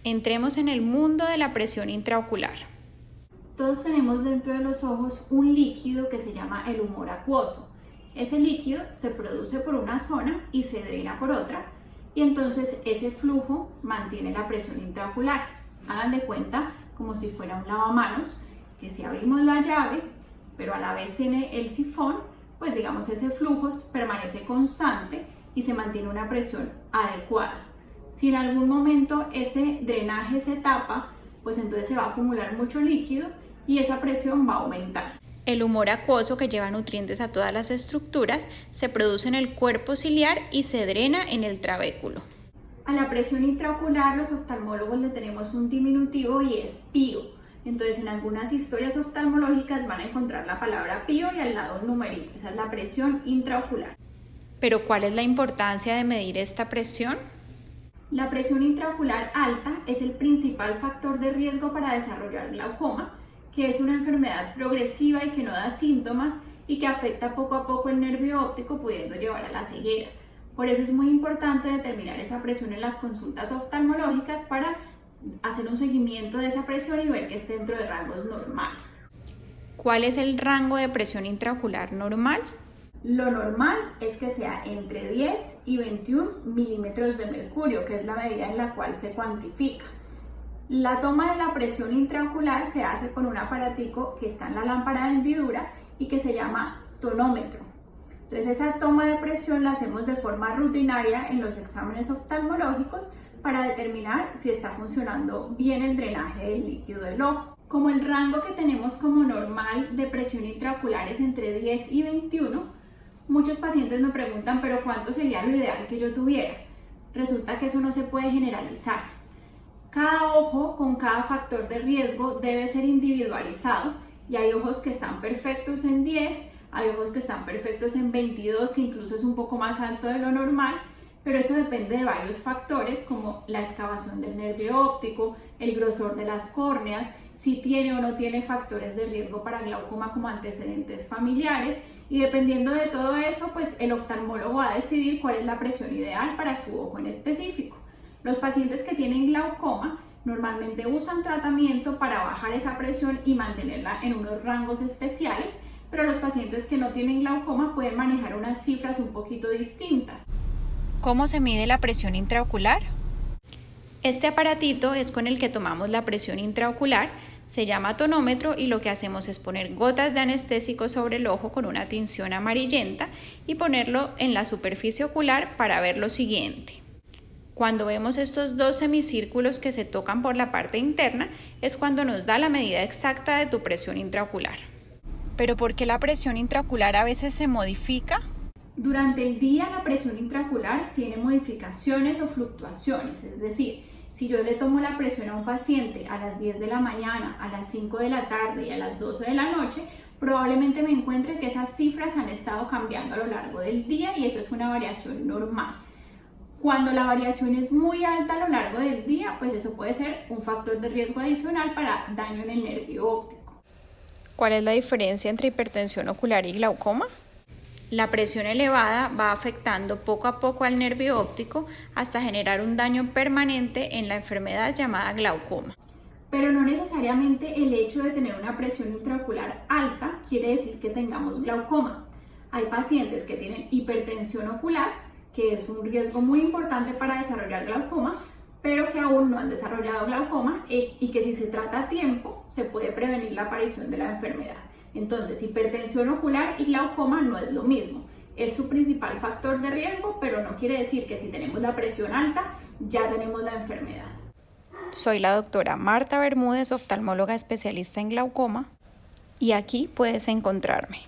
Entremos en el mundo de la presión intraocular. Todos tenemos dentro de los ojos un líquido que se llama el humor acuoso. Ese líquido se produce por una zona y se drena por otra, y entonces ese flujo mantiene la presión intraocular. Hagan de cuenta como si fuera un lavamanos, que si abrimos la llave, pero a la vez tiene el sifón, pues digamos ese flujo permanece constante y se mantiene una presión adecuada. Si en algún momento ese drenaje se tapa, pues entonces se va a acumular mucho líquido y esa presión va a aumentar. El humor acuoso, que lleva nutrientes a todas las estructuras, se produce en el cuerpo ciliar y se drena en el trabéculo. A la presión intraocular los oftalmólogos le tenemos un diminutivo y es pío. Entonces en algunas historias oftalmológicas van a encontrar la palabra pío y al lado un numerito. Esa es la presión intraocular. ¿Pero cuál es la importancia de medir esta presión? La presión intraocular alta es el principal factor de riesgo para desarrollar glaucoma, que es una enfermedad progresiva y que no da síntomas y que afecta poco a poco el nervio óptico, pudiendo llevar a la ceguera. Por eso es muy importante determinar esa presión en las consultas oftalmológicas para hacer un seguimiento de esa presión y ver que esté dentro de rangos normales. ¿Cuál es el rango de presión intraocular normal? Lo normal es que sea entre 10 y 21 milímetros de mercurio, que es la medida en la cual se cuantifica. La toma de la presión intraocular se hace con un aparatico que está en la lámpara de hendidura y que se llama tonómetro. Entonces esa toma de presión la hacemos de forma rutinaria en los exámenes oftalmológicos para determinar si está funcionando bien el drenaje del líquido del ojo. Como el rango que tenemos como normal de presión intraocular es entre 10 y 21, muchos pacientes me preguntan, ¿pero cuánto sería lo ideal que yo tuviera? Resulta que eso no se puede generalizar. Cada ojo con cada factor de riesgo debe ser individualizado y hay ojos que están perfectos en 10, hay ojos que están perfectos en 22, que incluso es un poco más alto de lo normal, pero eso depende de varios factores como la excavación del nervio óptico, el grosor de las córneas, si tiene o no tiene factores de riesgo para glaucoma como antecedentes familiares, y dependiendo de todo eso, pues el oftalmólogo va a decidir cuál es la presión ideal para su ojo en específico. Los pacientes que tienen glaucoma normalmente usan tratamiento para bajar esa presión y mantenerla en unos rangos especiales, pero los pacientes que no tienen glaucoma pueden manejar unas cifras un poquito distintas. ¿Cómo se mide la presión intraocular? Este aparatito es con el que tomamos la presión intraocular, se llama tonómetro y lo que hacemos es poner gotas de anestésico sobre el ojo con una tinción amarillenta y ponerlo en la superficie ocular para ver lo siguiente. Cuando vemos estos dos semicírculos que se tocan por la parte interna es cuando nos da la medida exacta de tu presión intraocular. ¿Pero por qué la presión intraocular a veces se modifica? Durante el día la presión intraocular tiene modificaciones o fluctuaciones, es decir, si yo le tomo la presión a un paciente a las 10 de la mañana, a las 5 de la tarde y a las 12 de la noche, probablemente me encuentre que esas cifras han estado cambiando a lo largo del día y eso es una variación normal. Cuando la variación es muy alta a lo largo del día, pues eso puede ser un factor de riesgo adicional para daño en el nervio óptico. ¿Cuál es la diferencia entre hipertensión ocular y glaucoma? La presión elevada va afectando poco a poco al nervio óptico hasta generar un daño permanente en la enfermedad llamada glaucoma. Pero no necesariamente el hecho de tener una presión intraocular alta quiere decir que tengamos glaucoma. Hay pacientes que tienen hipertensión ocular, que es un riesgo muy importante para desarrollar glaucoma, pero que aún no han desarrollado glaucoma y que si se trata a tiempo se puede prevenir la aparición de la enfermedad. Entonces, hipertensión ocular y glaucoma no es lo mismo. Es su principal factor de riesgo, pero no quiere decir que si tenemos la presión alta, ya tenemos la enfermedad. Soy la doctora Marta Bermúdez, oftalmóloga especialista en glaucoma, y aquí puedes encontrarme.